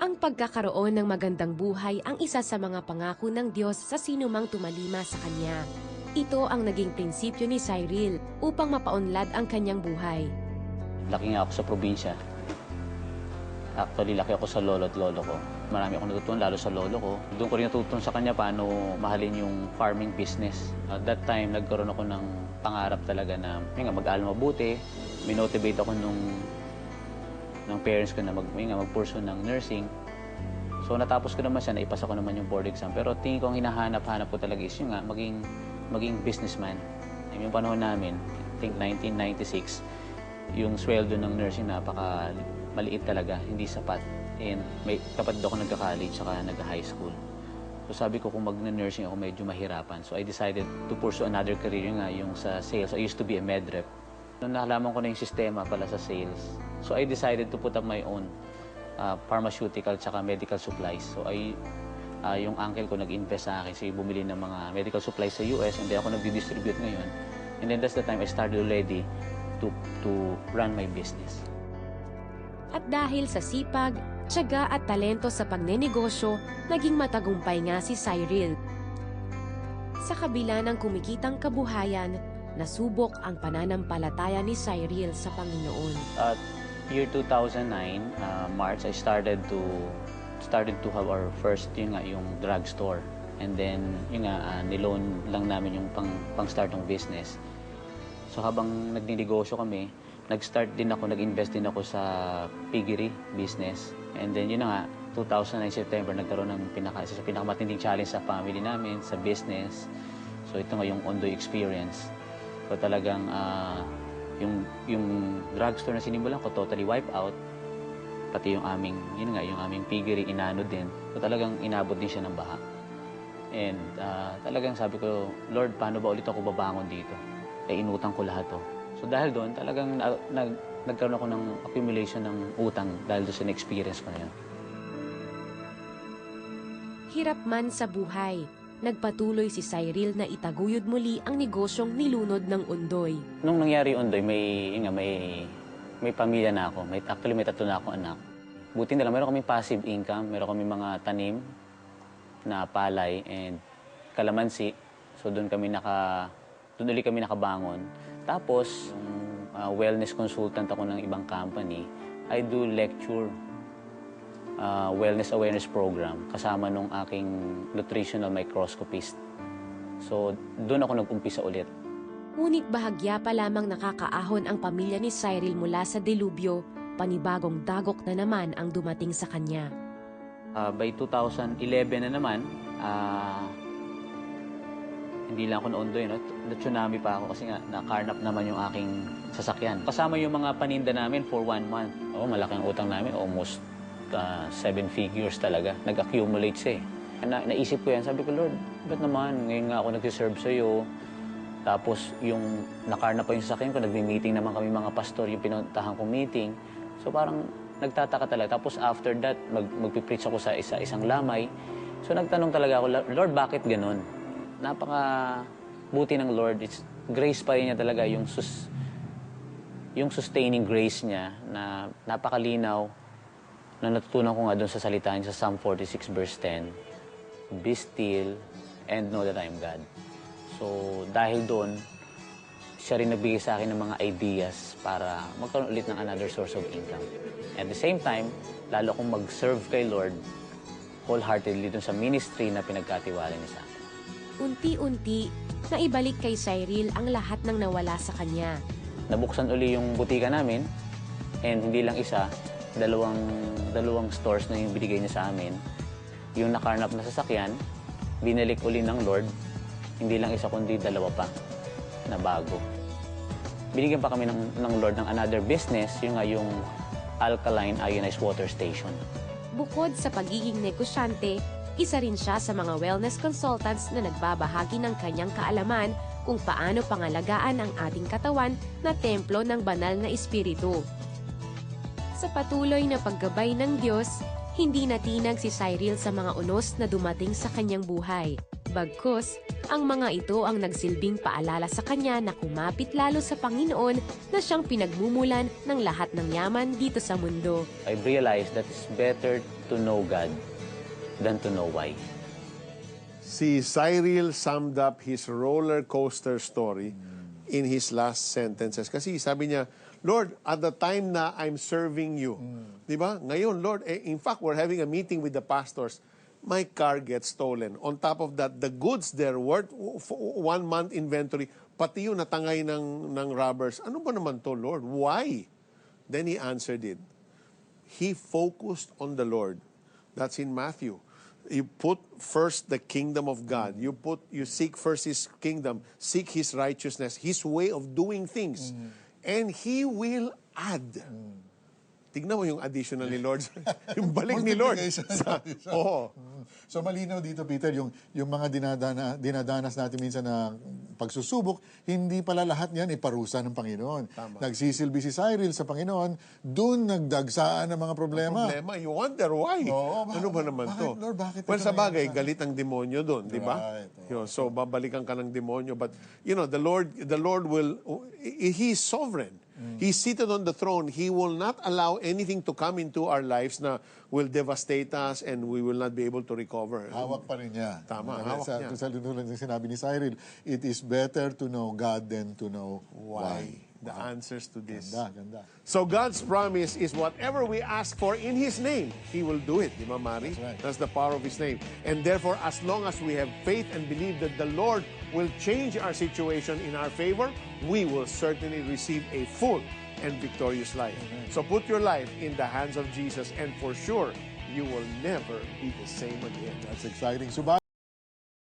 Ang pagkakaroon ng magandang buhay ang isa sa mga pangako ng Diyos sa sinumang tumalima sa Kanya. Ito ang naging prinsipyo ni Cyril upang mapaunlad ang kanyang buhay. Laki nga ako sa probinsya. Actually, laki ako sa lolo at lolo ko. Marami akong natutunan, lalo sa lolo ko. Doon ko rin natutunan sa kanya paano mahalin yung farming business. At that time, nagkaroon ako ng pangarap talaga na mag-aaral mabuti. Minotivate ako ng parents ko na mag-pursue ng nursing. So natapos ko naman siya, naipasa ko naman yung board exam. Pero tingin ko ang hinahanap-hanap ko talaga is yung maging businessman. Yung panahon namin, I think 1996, yung sweldo ng nursing maliit talaga, hindi sapat. And may kapatid ako nagka-college saka nagka-high school. So sabi ko kung mag-nursing ako medyo mahirapan. So I decided to pursue another career yung sa sales. I used to be a med rep. Nung nakalaman ko na yung sistema pala sa sales, so I decided to put up my own pharmaceutical saka medical supplies. So yung uncle ko nag-invest sa akin. So bumili ng mga medical supplies sa US and then ako nag-distribute ngayon. And then that's the time I started already to run my business. At dahil sa sipag, tiyaga at talento sa pagnenegosyo, naging matagumpay nga si Cyril. Sa kabila ng kumikitang kabuhayan, nasubok ang pananampalataya ni Cyril sa Panginoon. At year 2009, March, I started to have our first yung drugstore. And then niloan lang namin yung pang-start ng business. So habang nagninegosyo kami, nag-invest din ako sa piggery business. And then 2009 September, nagkaroon ng pinakamatinding challenge sa family namin, sa business. So ito nga yung Ondoy experience. So talagang yung drugstore na sinimulan ko, totally wipe out. Pati yung aming piggery, inano din. So talagang inabot din siya ng baha. And talagang sabi ko, Lord, paano ba ulit ako babangon dito? Inutang ko lahat to. So dahil doon, talagang nagkaroon ako ng accumulation ng utang dahil doon sa experience ko na yun. Hirap man sa buhay, nagpatuloy si Cyril na itaguyod muli ang negosyong nilunod ng Ondoy. Nung nangyari yung Ondoy, may pamilya na ako. Actually, may 3 na akong anak. Buti na lang, meron kaming passive income, meron kaming mga tanim na palay and kalamansi. So doon ulit kami nakabangon. Tapos, wellness consultant ako ng ibang company. I do lecture, wellness awareness program kasama nung aking nutritional microscopist. So, doon ako nag-umpisa ulit. Ngunit bahagya pa lamang nakakaahon ang pamilya ni Cyril mula sa delubyo, panibagong dagok na naman ang dumating sa kanya. By 2011 na naman, hindi lang ako na-Ondoy, na-tsunami pa ako kasi na-carnap naman yung aking sasakyan. Kasama yung mga paninda namin for 1 month. Malaki ang utang namin, almost 7 figures talaga. Nag-accumulate siya eh. Naisip ko yan, sabi ko, Lord, ba't naman? Ngayon nga ako nag-serve sa'yo. Tapos yung na-carnap pa yung sasakyan ko, nagmi-meeting naman kami mga pastor, yung pinuntahan kong meeting. So parang nagtataka talaga. Tapos after that, magpipreach ako sa isang lamay. So nagtanong talaga ako, Lord, bakit ganun? Napaka-buti ng Lord. It's grace pa rin niya talaga, yung sustaining grace niya na napakalinaw na natutunan ko nga doon sa salita niya sa Psalm 46 verse 10. Be still and know that I am God. So dahil doon, siya rin nagbigay sa akin ng mga ideas para magkaroon ulit ng another source of income. At the same time, lalo akong mag-serve kay Lord wholeheartedly doon sa ministry na pinagkatiwala niya sa akin. Unti-unti, naibalik kay Cyril ang lahat ng nawala sa kanya. Nabuksan uli yung butika namin and hindi lang isa, dalawang stores na yung binigay niya sa amin. Yung nakarnap na sasakyan, binalik uli ng Lord, hindi lang isa kundi 2 pa na bago. Binigyan pa kami ng Lord ng another business, yung alkaline ionized water station. Bukod sa pagiging negosyante, isa rin siya sa mga wellness consultants na nagbabahagi ng kanyang kaalaman kung paano pangalagaan ang ating katawan na templo ng banal na espiritu. Sa patuloy na paggabay ng Diyos, hindi natinag si Cyril sa mga unos na dumating sa kanyang buhay. Bagkus, Ang mga ito ang nagsilbing paalala sa kanya na kumapit lalo sa Panginoon na siyang pinagmumulan ng lahat ng yaman dito sa mundo. I've realized that it's better to know God than to know why. Si Cyril summed up his roller coaster story in his last sentences. Kasi sabi niya, Lord, at the time na I'm serving you, di ba? Ngayon, Lord, in fact, we're having a meeting with the pastors. My car gets stolen. On top of that, the goods there worth 1 month inventory, pati yung natangay ng robbers. Ano ba naman to, Lord? Why? Then he answered it. He focused on the Lord. That's in Matthew. You put first the kingdom of God. You seek first His kingdom, seek His righteousness, His way of doing things, and He will add. Tignan mo yung additional ni Lord. Yung balik ni Lord. Oo. So malinaw dito, Peter, yung mga dinadanas natin minsan na pagsusubok, hindi pala lahat niyan iparusa ng Panginoon. Tama. Nagsisilbi si Cyril sa Panginoon, doon nagdagsaan ang mga problema. You wonder why. Oo, ano ba naman bakit, to? Lord, bakit Well, ito sa bagay, nangyari sa galit ang demonyo doon, di ba? Right, oo. So, babalikan ka ng demonyo. But, the Lord will, He is sovereign. He's seated on the throne. He will not allow anything to come into our lives na will devastate us and we will not be able to recover. Hawak pa rin niya. Tama, hawak niya. Sa tulad ng sinabi ni Cyril, it is better to know God than to know Why? why. The answers to this. Ganda. So God's promise is whatever we ask for in His name, He will do it. Di ba, Mari? That's right. That's the power of His name. And therefore, as long as we have faith and believe that the Lord will change our situation in our favor, we will certainly receive a full and victorious life. So put your life in the hands of Jesus, and for sure, you will never be the same again. That's exciting.